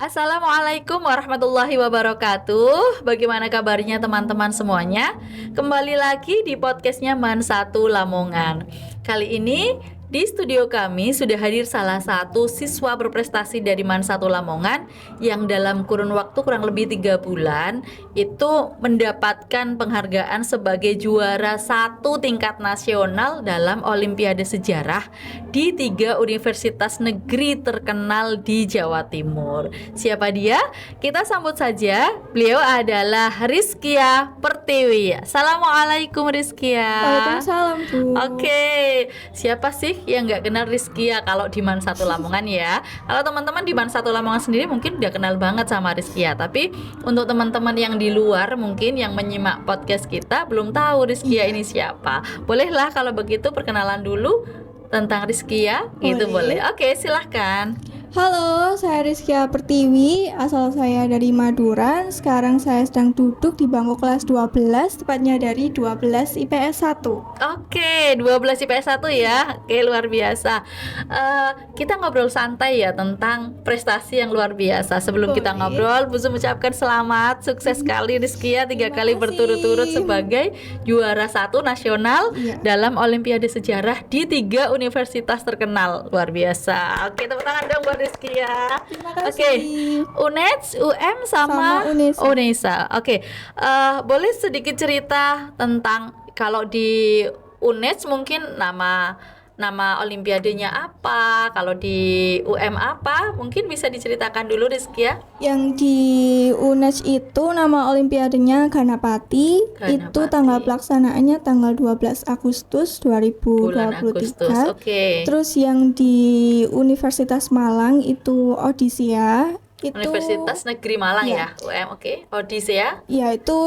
Assalamualaikum warahmatullahi wabarakatuh. Bagaimana kabarnya teman-teman semuanya? Kembali lagi di podcastnya Man1 Lamongan. Kali ini di studio kami sudah hadir salah satu siswa berprestasi dari Man1 Lamongan yang dalam kurun waktu kurang lebih 3 bulan itu mendapatkan penghargaan sebagai juara 1 tingkat nasional dalam Olimpiade Sejarah di 3 universitas negeri terkenal di Jawa Timur. Siapa dia? Kita sambut saja. Beliau adalah Rizkia Pertiwi. Assalamualaikum Rizkia. Waalaikumsalam, Bu. Oke, siapa sih yang nggak kenal Rizkia kalau di Man1 Lamongan ya? Kalau teman-teman di Man1 Lamongan sendiri mungkin udah kenal banget sama Rizkia. Tapi untuk teman-teman yang di luar mungkin yang menyimak podcast kita belum tahu Rizkia ini siapa. Bolehlah kalau begitu perkenalan dulu tentang Rizkia, gitu boleh. Oke, silahkan. Halo, saya Rizkia Pertiwi, asal saya dari Madura. Sekarang saya sedang duduk di bangku kelas 12, tepatnya dari 12 IPS 1. Oke, 12 IPS 1 ya. Oke, luar biasa. Kita ngobrol santai ya tentang prestasi yang luar biasa. Sebelum kita ngobrol, Bu Zum ucapkan selamat, sukses sekali Rizkia 3 kali berturut-turut sebagai juara 1 nasional dalam Olimpiade Sejarah di 3 universitas terkenal. Luar biasa. Oke, tepuk tangan dong buat Rizkia. Terima kasih. Oke, UNED, UM sama UNESA. Oke, boleh sedikit cerita tentang kalau di UNED mungkin nama olimpiadenya apa, kalau di UM apa, mungkin bisa diceritakan dulu Rizkia. Yang di UNES itu nama olimpiadenya Ganapati. Itu tanggal pelaksanaannya tanggal 12 Agustus 2023. Bulan Agustus, oke. Terus yang di Universitas Malang itu Odisia. Universitas Negeri Malang ya, UM, oke. Odisia. Ya, itu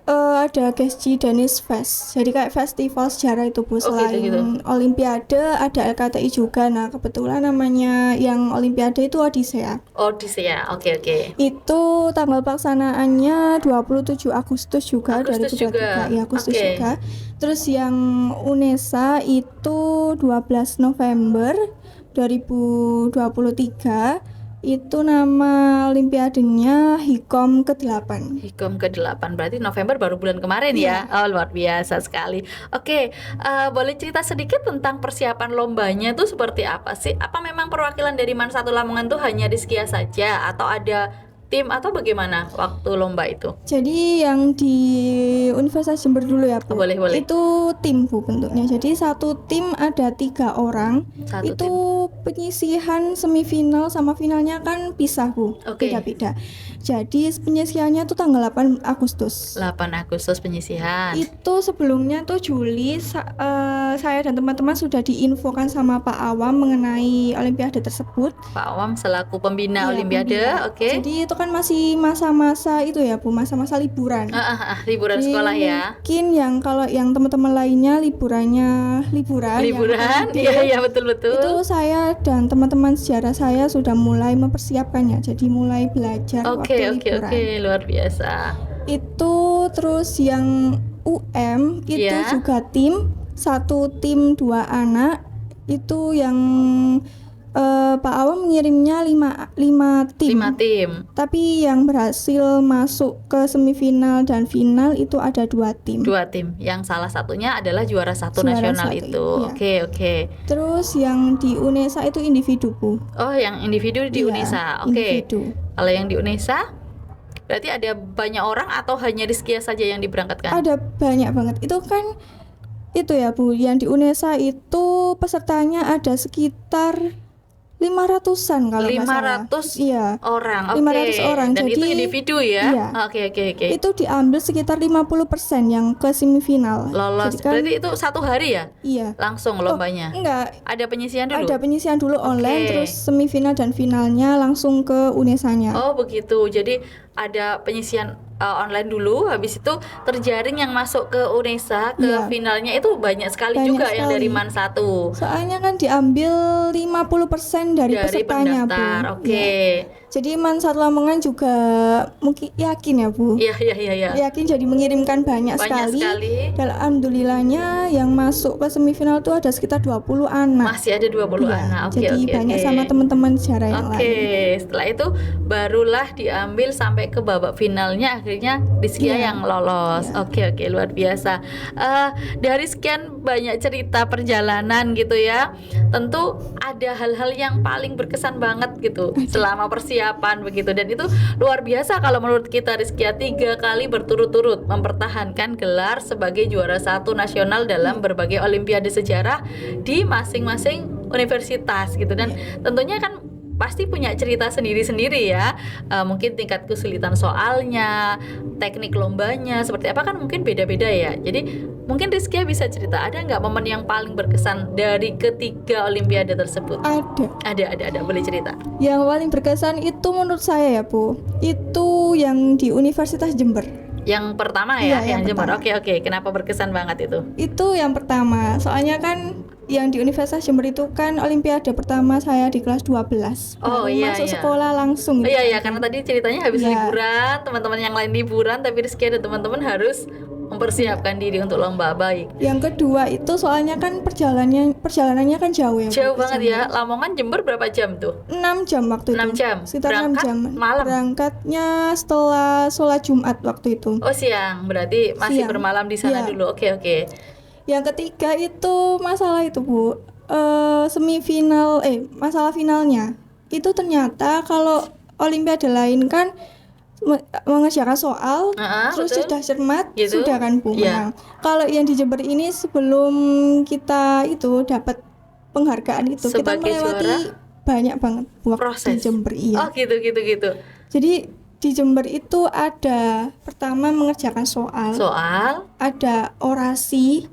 ada Gesji Danish Fest. Jadi kayak festival sejarah itu, Bu. Selain gitu. Olimpiade ada LKTI juga. Nah, kebetulan namanya yang Olimpiade itu Odisia. Odisia, oke. Itu tanggal pelaksanaannya 27 Agustus juga. Agustus 2023. juga. Ya, Agustus juga. Terus yang UNESA itu 12 November 2023. Itu nama olimpiadenya HIKOM ke-8. HIKOM ke-8 berarti November baru bulan kemarin ya. Oh, luar biasa sekali. Oke, boleh cerita sedikit tentang persiapan lombanya tuh seperti apa sih? Apa memang perwakilan dari Man1 Lamongan tuh hanya Rizkia saja atau ada tim atau bagaimana waktu lomba itu? Jadi yang di Universitas Jember dulu ya, Bu. Boleh. Itu tim, Bu, bentuknya. Jadi satu tim ada 3 orang. Satu itu penyisihan semifinal sama finalnya kan pisah, Bu. Beda-beda. Jadi penyisihannya tuh tanggal 8 Agustus. 8 Agustus penyisihan. Itu sebelumnya tuh Juli saya dan teman-teman sudah diinfokan sama Pak Awam mengenai olimpiade tersebut. Pak Awam selaku pembina olimpiade, oke. Jadi itu kan masih masa-masa itu ya, Bu, masa-masa liburan. Liburan sekolah ya. Mungkin kalau yang teman-teman lainnya liburan. Iya, betul. Itu saya dan teman-teman sejarah saya sudah mulai mempersiapkannya. Jadi mulai belajar waktu liburan. Oke, luar biasa. Itu terus yang UM itu juga satu tim 2 anak. Itu yang Pak Awam mengirimnya 5 tim. 5 tim. Tapi yang berhasil masuk ke semifinal dan final itu ada 2 tim. 2 tim. Yang salah satunya adalah juara 1 nasional itu. Iya. Oke. Terus yang di UNESA itu individu, Bu. Oh, yang individu di UNESA. Oke. Kalau yang di UNESA berarti ada banyak orang atau hanya Rizkia saja yang diberangkatkan? Ada banyak banget. Itu kan itu ya, Bu. Yang di UNESA itu pesertanya ada sekitar 500-an kalau nggak salah. 500 orang. 500 orang. Dan jadi itu individu ya? Iya. Oke. Itu diambil sekitar 50% yang ke semifinal. Lolos. Berarti itu 1 hari ya? Iya. Langsung lombanya? Enggak. Ada penyisihan dulu? Ada penyisihan dulu online, terus semifinal dan finalnya langsung ke UNESA-nya. Oh, begitu. Jadi ada penyisihan online dulu, habis itu terjaring yang masuk ke UNESA ke finalnya itu banyak sekali juga yang dari Man1. Soalnya kan diambil 50% dari pesertanya, pendaftar. Bu. Oke. Jadi Mansat Lamongan juga mungkin yakin ya Bu. Iya. Yakin jadi mengirimkan banyak sekali. Dan alhamdulillahnya yang masuk ke semifinal tuh ada sekitar 20 anak. Masih ada 20 Iya, anak. jadi banyak sama teman-teman sejarah yang lain. Setelah itu barulah diambil sampai ke babak finalnya, akhirnya Rizkia yang lolos. Oke, luar biasa. Dari sekian banyak cerita perjalanan gitu ya, tentu ada hal-hal yang paling berkesan banget gitu selama persiapan begitu, dan itu luar biasa kalau menurut kita. Rizkia 3 kali berturut-turut mempertahankan gelar sebagai juara 1 nasional dalam berbagai olimpiade sejarah di masing-masing universitas gitu, dan tentunya kan pasti punya cerita sendiri-sendiri ya. Mungkin tingkat kesulitan soalnya, teknik lombanya seperti apa kan mungkin beda-beda ya. Jadi mungkin Rizkia bisa cerita, ada nggak momen yang paling berkesan dari ketiga olimpiade tersebut? Ada, boleh cerita. Yang paling berkesan itu menurut saya ya Bu, itu yang di Universitas Jember. Yang pertama ya, yang Jember. Oke. Kenapa berkesan banget itu? Itu yang pertama, soalnya kan yang di Universitas Jember itu kan olimpiade pertama saya di kelas 12. Masuk sekolah langsung. Iya, karena tadi ceritanya habis liburan, teman-teman yang lain liburan, tapi Rizky ada teman-teman harus mempersiapkan diri untuk lomba. Baik. Yang kedua itu soalnya kan perjalanannya kan jauh ya. Jauh banget ya. Lamongan Jember berapa jam tuh? 6 jam waktu itu. 6 jam. Sekitar 6 jam. Malam. Berangkatnya setelah sholat Jumat waktu itu. Oh, siang. Berarti masih bermalam di sana dulu. Oke. Yang ketiga itu masalah itu Bu, masalah finalnya itu ternyata kalau olimpiade lain kan mengerjakan soal, terus sudah cermat, sudah kan Bu menang. Kalau yang di Jember ini sebelum kita itu dapat penghargaan itu kita melewati juara, banyak banget proses di Jember. Oh gitu. Jadi di Jember itu ada pertama mengerjakan soal, ada orasi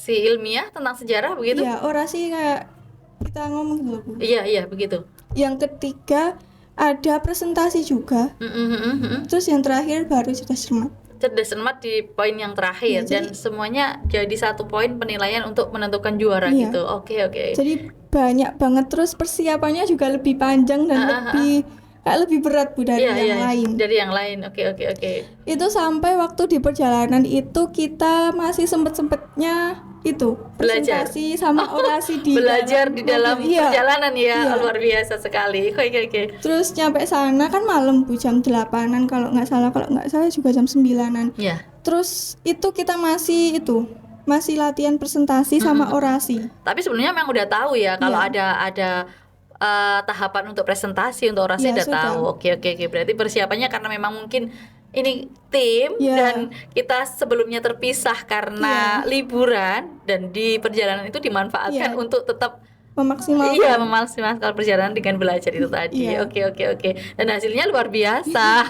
ilmiah tentang sejarah begitu? Iya, orasi kayak kita ngomong gitu Bu. Iya, begitu. Yang ketiga ada presentasi juga. Terus yang terakhir baru cerdas cermat di poin yang terakhir, dan semuanya jadi 1 poin penilaian untuk menentukan juara gitu. Oke. Jadi banyak banget, terus persiapannya juga lebih panjang dan lebih berat Bu dari yang lain. Dari yang lain. Oke. Itu sampai waktu di perjalanan itu kita masih sempetnya itu presentasi sama orasi di dalam perjalanan ya. Luar biasa sekali. Oke. Terus nyampe sana kan malam Bu, jam 8-an kalau nggak salah juga jam 9-an. Terus itu kita masih latihan presentasi sama orasi. Tapi sebenarnya memang udah tahu ya kalau ada tahapan untuk presentasi, untuk orasi udah tahu. Oke. Berarti persiapannya karena memang mungkin ini tim dan kita sebelumnya terpisah karena liburan, dan di perjalanan itu dimanfaatkan untuk tetap memaksimalkan perjalanan dengan belajar itu tadi. Oke. Dan hasilnya luar biasa.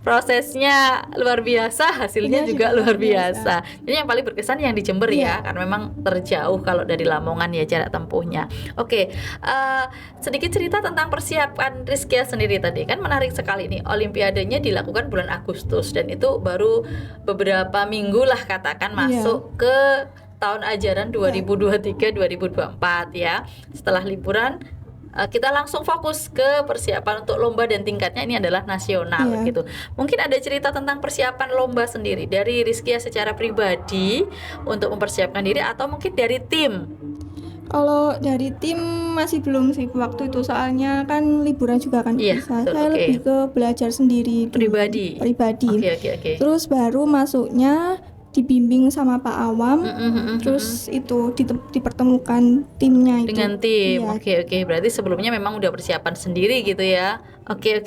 prosesnya luar biasa, hasilnya juga luar biasa. Jadi yang paling berkesan yang di Jember ya, karena memang terjauh kalau dari Lamongan ya jarak tempuhnya. Oke. Sedikit cerita tentang persiapan Rizkia sendiri tadi, kan menarik sekali nih. Olimpiadenya dilakukan bulan Agustus, dan itu baru beberapa minggu lah katakan masuk ke tahun ajaran 2023-2024 ya. Setelah liburan kita langsung fokus ke persiapan untuk lomba, dan tingkatnya ini adalah nasional gitu. Mungkin ada cerita tentang persiapan lomba sendiri dari Rizkia secara pribadi untuk mempersiapkan diri, atau mungkin dari tim? Kalau dari tim masih belum sih waktu itu, soalnya kan liburan juga kan bisa. Saya lebih ke belajar sendiri pribadi. Oke. Terus baru masuknya dibimbing sama Pak Awam, terus itu dipertemukan timnya itu. Dengan tim. Oke. Berarti sebelumnya memang udah persiapan sendiri gitu ya. Oke.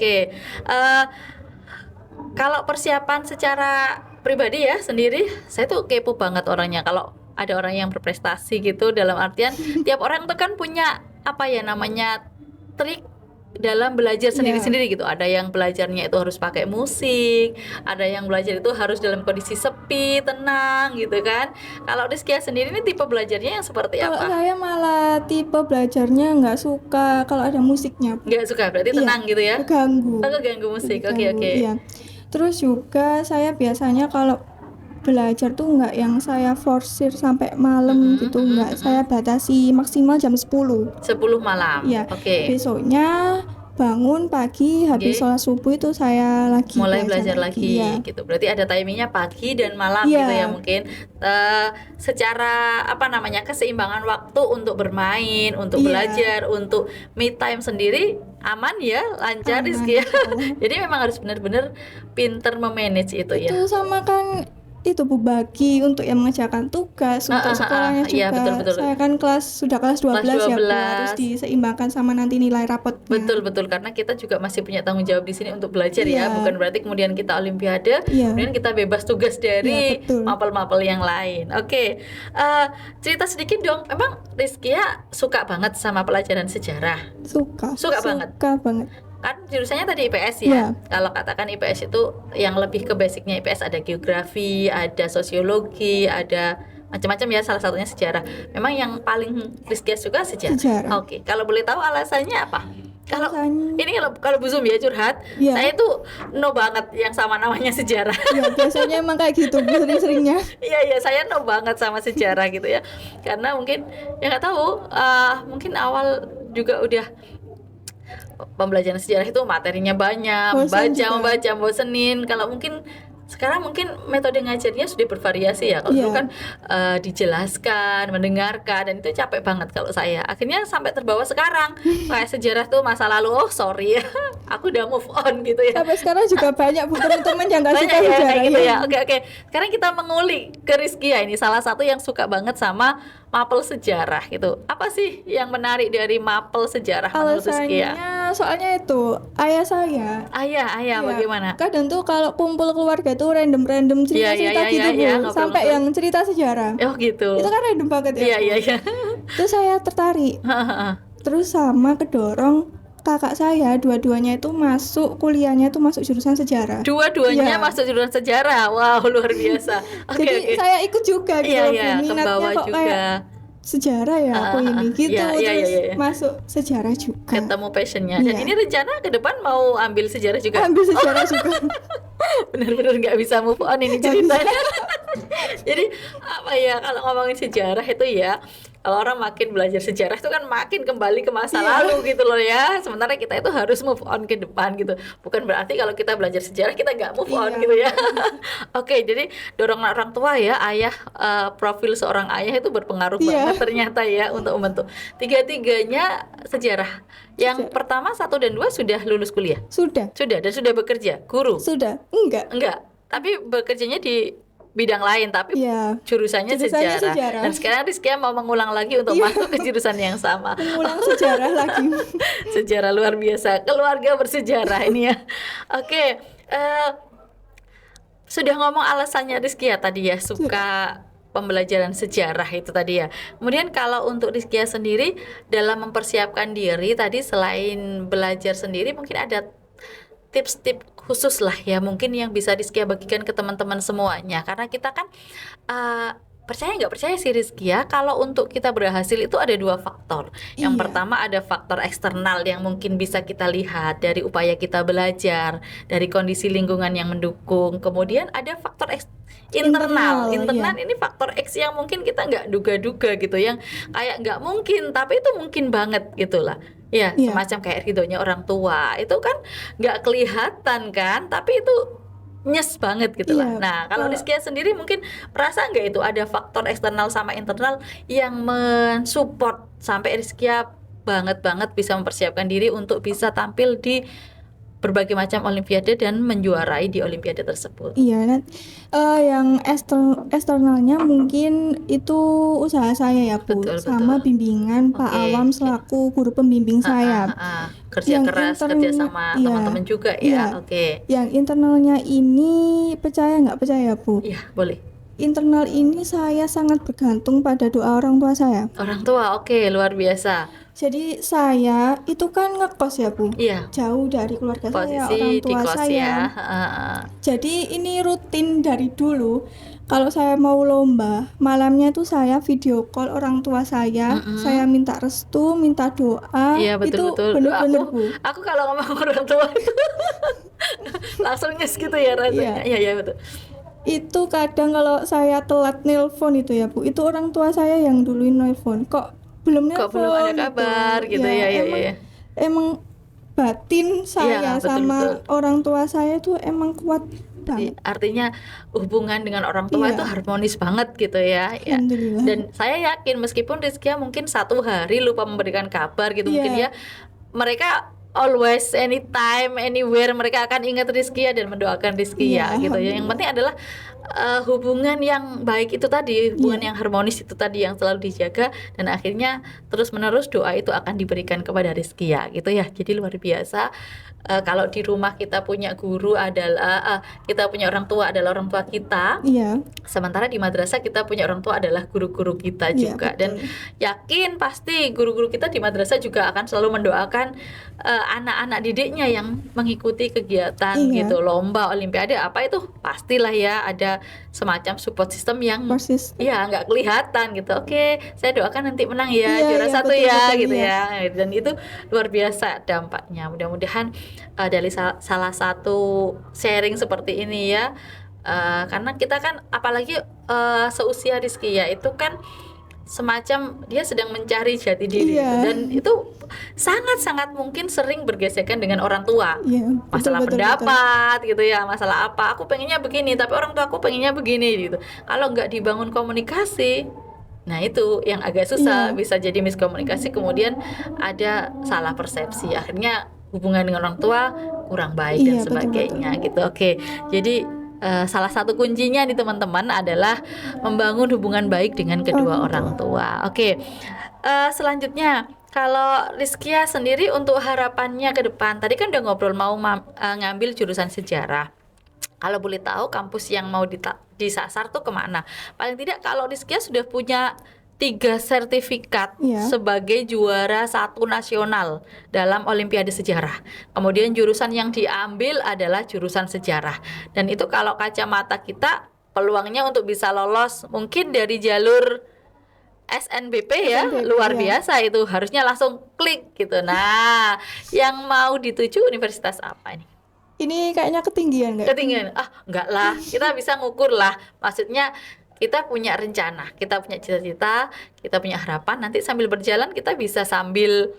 Kalau persiapan secara pribadi ya sendiri, saya tuh kepo banget orangnya. Kalau ada orang yang berprestasi gitu, dalam artian tiap orang tuh kan punya trik dalam belajar sendiri-sendiri gitu. Ada yang belajarnya itu harus pakai musik, ada yang belajar itu harus dalam kondisi sepi, tenang gitu kan. Kalau Rizkia sendiri ini tipe belajarnya yang seperti apa? Kalau saya malah tipe belajarnya nggak suka kalau ada musiknya. Nggak suka, berarti tenang gitu ya? Keganggu musik. Oke. Iya. Terus juga saya biasanya kalau belajar tuh nggak yang saya forsir sampai malam gitu, nggak. Saya batasi maksimal jam 10 malam. Ya, Oke. besoknya bangun pagi habis sholat subuh itu saya lagi mulai belajar lagi ya. gitu. Berarti ada timingnya pagi dan malam ya. gitu ya mungkin. Secara keseimbangan waktu untuk bermain, untuk belajar, untuk me time sendiri aman ya, lancar Rizky ya. Jadi memang harus benar-benar pinter memanage itu ya. Itu sama kan itu Bu, bagi untuk yang mengerjakan tugas untuk sekolahnya juga. Iya, betul. Saya kan sudah kelas 12 ya Bu, harus diseimbangkan sama nanti nilai rapotnya. Betul karena kita juga masih punya tanggung jawab di sini untuk belajar ya, bukan berarti kemudian kita olimpiade kemudian kita bebas tugas dari mapel-mapel yang lain. Oke. Cerita sedikit dong, emang Rizkia suka banget sama pelajaran sejarah? Suka banget kan jurusannya tadi IPS ya. Kalau katakan IPS itu yang lebih ke basicnya IPS ada geografi, ada sosiologi, ada macam-macam ya, salah satunya sejarah. Memang yang paling Rizky suka sejarah. Oke, kalau boleh tahu alasannya apa? Kalau Bu Zum ya curhat, saya tuh no banget yang sama namanya sejarah. Ya, biasanya emang kayak gitu sering-seringnya. Iya, saya no banget sama sejarah gitu ya. Karena mungkin ya nggak tahu, mungkin awal juga udah pembelajaran sejarah itu materinya banyak, membaca, bosenin. Kalau mungkin sekarang metode ngajarnya sudah bervariasi ya. Kalau dulu kan dijelaskan, mendengarkan, dan itu capek banget kalau saya. Akhirnya sampai terbawa sekarang kayak sejarah tuh masa lalu. Oh sorry ya, aku udah move on gitu ya. Sampai sekarang juga banyak teman-teman yang nggak suka ya, sejarah gitu ya. Oke. Sekarang kita mengulik ke Rizky ya, ini salah satu yang suka banget sama mapel sejarah gitu. Apa sih yang menarik dari mapel sejarah menurut Rizky ya? Soalnya itu ayah saya. Ayah bagaimana? Kadang tuh kalau kumpul keluarga tuh random cerita-cerita gitu Bu, sampai yang cerita sejarah. Oh gitu. Itu kan random banget ya. Iya. Terus saya tertarik. Terus sama kedorong kakak saya, dua-duanya itu masuk kuliahnya itu masuk jurusan sejarah. Dua-duanya masuk jurusan sejarah. Wow, luar biasa. Jadi saya ikut juga gitu. Minatnya kok juga. Kayak sejarah ya aku ini gitu. Terus masuk sejarah juga. Ketemu passionnya. Dan ini rencana ke depan mau ambil sejarah juga. Ambil sejarah juga. Benar-benar nggak bisa move on ini ceritanya. Jadi apa ya, kalau ngomongin sejarah itu ya, kalau orang makin belajar sejarah itu kan makin kembali ke masa lalu gitu loh ya. Sementara kita itu harus move on ke depan gitu. Bukan berarti kalau kita belajar sejarah kita nggak move on gitu ya. Oke, jadi dorongan orang tua ya, ayah, profil seorang ayah itu berpengaruh banget ternyata ya untuk membentuk. Tiga-tiganya sejarah. Yang pertama 1 dan 2 sudah lulus kuliah? Sudah dan sudah bekerja? Guru? Sudah. Enggak. Tapi bekerjanya di bidang lain, tapi jurusannya sejarah. Dan sekarang Rizky mau mengulang lagi untuk masuk ke jurusan yang sama. Mengulang sejarah lagi. Sejarah luar biasa, keluarga bersejarah ini ya. Oke, sudah ngomong alasannya Rizky ya tadi ya, suka pembelajaran sejarah itu tadi ya. Kemudian kalau untuk Rizky sendiri dalam mempersiapkan diri tadi, selain belajar sendiri, mungkin ada tips-tips khusus lah ya mungkin yang bisa Rizky bagikan ke teman-teman semuanya, karena kita kan percaya nggak percaya sih Rizky ya, kalau untuk kita berhasil itu ada 2 faktor. Yang pertama ada faktor eksternal yang mungkin bisa kita lihat dari upaya kita belajar, dari kondisi lingkungan yang mendukung. Kemudian ada faktor internal ini faktor X yang mungkin kita nggak duga-duga gitu, yang kayak nggak mungkin tapi itu mungkin banget gitulah. Ya, semacam kayak ridhonya orang tua itu kan nggak kelihatan kan, tapi itu nyes banget gitu lah. Nah, kalau Rizky sendiri mungkin merasa nggak itu ada faktor eksternal sama internal yang mensupport sampai Rizky banget bisa mempersiapkan diri untuk bisa tampil di berbagai macam olimpiade dan menjuarai di olimpiade tersebut. Iya, yang eksternalnya mungkin itu usaha saya ya Bu, sama bimbingan Pak Awam selaku guru pembimbing saya. Kerja keras, kerja sama teman-teman juga ya. Yang internalnya ini percaya nggak percaya Bu? Iya, boleh. Internal ini saya sangat bergantung pada doa orang tua saya. Orang tua, luar biasa. Jadi saya itu kan ngekos ya Bu, jauh dari keluarga saya, orang tua saya. Jadi ini rutin dari dulu. Kalau saya mau lomba, malamnya tuh saya video call orang tua saya minta restu, minta doa. Iya, betul. Bener-bener Bu. Aku kalau ngomong orang tua itu langsung nyes gitu ya rasanya. Iya betul. Itu kadang kalau saya telat nelpon itu ya Bu, itu orang tua saya yang duluin nelpon. Kok belum nelpon? Kok belum ada kabar gitu ya. Emang batin saya betul, sama betul. orang tua saya itu emang kuat banget. Artinya hubungan dengan orang tua itu harmonis banget gitu ya. Dan saya yakin meskipun Rizkia mungkin satu hari lupa memberikan kabar gitu, mungkin ya mereka always, anytime, anywhere mereka akan ingat Rizkia dan mendoakan Rizkia gitu ya. Yang penting adalah hubungan yang baik itu tadi, hubungan yang harmonis itu tadi yang selalu dijaga, dan akhirnya terus menerus doa itu akan diberikan kepada Rizkia gitu ya. Jadi luar biasa. Kalau di rumah kita punya guru adalah kita punya orang tua adalah orang tua kita. Sementara di madrasah kita punya orang tua adalah guru-guru kita juga. Dan yakin pasti guru-guru kita di madrasah juga akan selalu mendoakan anak-anak didiknya yang mengikuti kegiatan gitu, lomba, olimpiade apa itu, pastilah ya ada semacam support system yang nggak kelihatan gitu. Oke, saya doakan nanti menang ya, juara satu betul, gitu ya. Dan itu luar biasa dampaknya. Mudah-mudahan dari salah satu sharing seperti ini ya, karena kita kan apalagi seusia Rizkia itu kan semacam dia sedang mencari jati diri dan itu sangat-sangat mungkin sering bergesekan dengan orang tua, masalah pendapat gitu ya, masalah apa, aku pengennya begini tapi orang tua aku pengennya begini gitu. Kalau nggak dibangun komunikasi, nah itu yang agak susah, bisa jadi miskomunikasi, kemudian ada salah persepsi, akhirnya hubungan dengan orang tua kurang baik dan sebagainya gitu. Oke, jadi salah satu kuncinya nih teman-teman adalah membangun hubungan baik dengan kedua orang tua. Oke, selanjutnya kalau Rizkia sendiri untuk harapannya ke depan, tadi kan udah ngobrol mau ngambil jurusan sejarah. Kalau boleh tahu kampus yang mau disasar tuh kemana? Paling tidak kalau Rizkia sudah punya 3 sertifikat sebagai juara 1 nasional dalam Olimpiade Sejarah. Kemudian jurusan yang diambil adalah jurusan sejarah. Dan itu kalau kacamata kita peluangnya untuk bisa lolos mungkin dari jalur SNBP ya, luar biasa itu, harusnya langsung klik gitu. Nah, yang mau dituju universitas apa ini? Ini kayaknya ketinggian nggak? Ketinggian? Enggak lah, kita bisa ngukur lah. Maksudnya kita punya rencana, kita punya cita-cita, kita punya harapan. Nanti sambil berjalan kita bisa sambil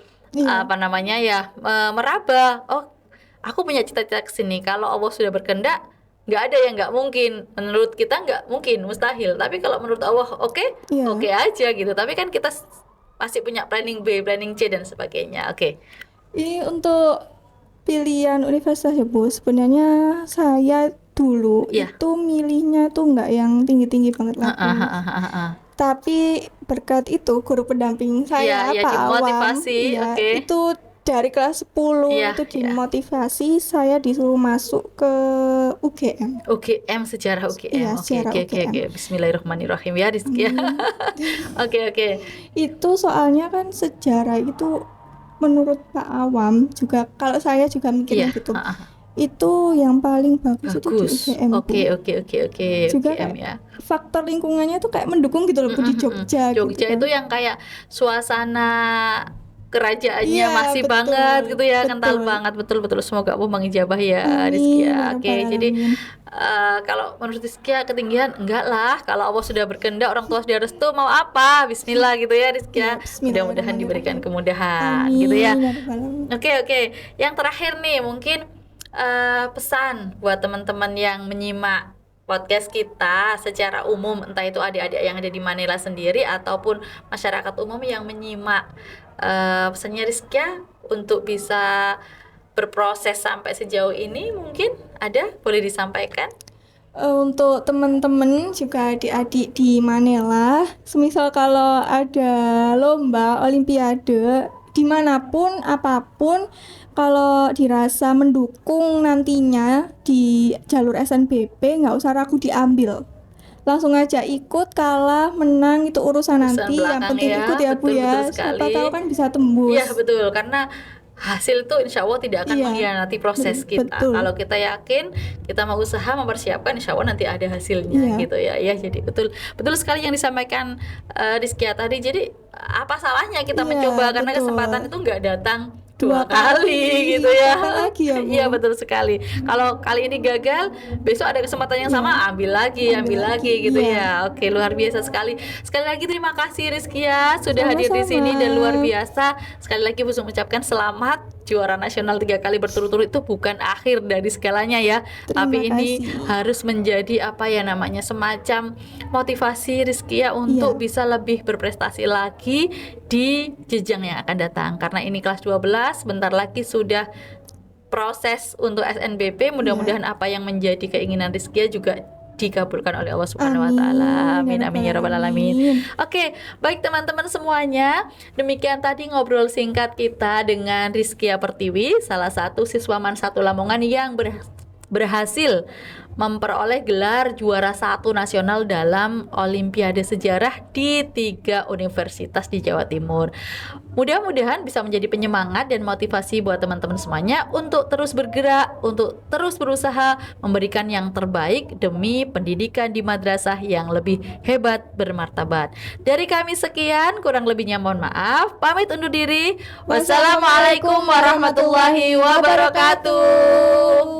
meraba. Oh, aku punya cita-cita ke sini. Kalau Allah sudah berkehendak, nggak ada yang nggak mungkin. Menurut kita nggak mungkin, mustahil. Tapi kalau menurut Allah oke aja gitu. Tapi kan kita masih punya planning B, planning C dan sebagainya. Oke. Ini untuk pilihan universitas ya Bu. Sebenarnya saya dulu itu milihnya tuh nggak yang tinggi-tinggi banget lagi. Tapi berkat itu guru pendamping saya Pak Awam itu dari kelas 10 itu dimotivasi saya disuruh masuk ke UGM sejarah UGM. Oke. Bismillahirrahmanirrahim ya Rizkia. Oke. Itu soalnya kan sejarah itu menurut Pak Awam juga, kalau saya juga mikirnya gitu. Itu yang paling bagus. Itu di UGM. Oke. Juga UGM ya. Faktor lingkungannya tuh kayak mendukung gitu loh di Jogja. Jogja gitu, itu yang kayak suasana kerajaannya masih betul, banget gitu ya, kental banget, betul. Semoga Allah mengijabah ya Rizkia. Oke, jadi kalau menurut Rizkia ketinggian enggak lah, kalau Allah sudah berkehendak, orang tua sudah restu, mau apa? Bismillah gitu ya Rizkia. Mudah-mudahan diberikan kemudahan. Amin. Gitu ya. Oke. Yang terakhir nih mungkin pesan buat teman-teman yang menyimak podcast kita secara umum, entah itu adik-adik yang ada di Manila sendiri ataupun masyarakat umum yang menyimak, pesannya Rizkia untuk bisa berproses sampai sejauh ini mungkin ada, boleh disampaikan? Untuk teman-teman juga adik-adik di Manila, semisal kalau ada lomba olimpiade dimanapun apapun, kalau dirasa mendukung nantinya di jalur SNBP, nggak usah ragu diambil, langsung aja ikut, kalah menang itu urusan nanti, yang penting ikut ya Bu ya, siapa tahu kan bisa tembus. Iya betul, karena hasil itu insya Allah tidak akan mengkhianati proses kita. Kalau kita yakin, kita mau usaha mempersiapkan, insya Allah nanti ada hasilnya gitu ya. Jadi betul sekali yang disampaikan Rizkia tadi. Jadi apa salahnya kita mencoba, karena kesempatan itu nggak datang dua kali gitu ya. Lagi ya, Bu? Iya betul sekali. Kalau kali ini gagal, besok ada kesempatan yang sama, ambil lagi gitu ya. Oke, luar biasa sekali. Sekali lagi terima kasih Rizkia sudah hadir di sini dan luar biasa. Sekali lagi Bu mengucapkan selamat, juara nasional 3 kali berturut-turut itu bukan akhir dari segalanya ya. Tapi ini harus menjadi apa ya namanya, semacam motivasi Rizkia untuk bisa lebih berprestasi lagi di jenjang yang akan datang. Karena ini kelas 12, bentar lagi sudah proses untuk SNBP. Mudah-mudahan apa yang menjadi keinginan Rizkia juga dikabulkan oleh Allah Subhanahu wa taala. Amin amin ya rabbal alamin. Oke, baik teman-teman semuanya, demikian tadi ngobrol singkat kita dengan Rizkia Pertiwi, salah satu siswa MAN 1 Lamongan yang berhasil memperoleh gelar juara 1 nasional dalam Olimpiade Sejarah di 3 universitas di Jawa Timur. Mudah-mudahan bisa menjadi penyemangat dan motivasi buat teman-teman semuanya untuk terus bergerak, untuk terus berusaha memberikan yang terbaik demi pendidikan di madrasah yang lebih hebat bermartabat. Dari kami sekian, kurang lebihnya mohon maaf. Pamit undur diri. Wassalamualaikum warahmatullahi wabarakatuh.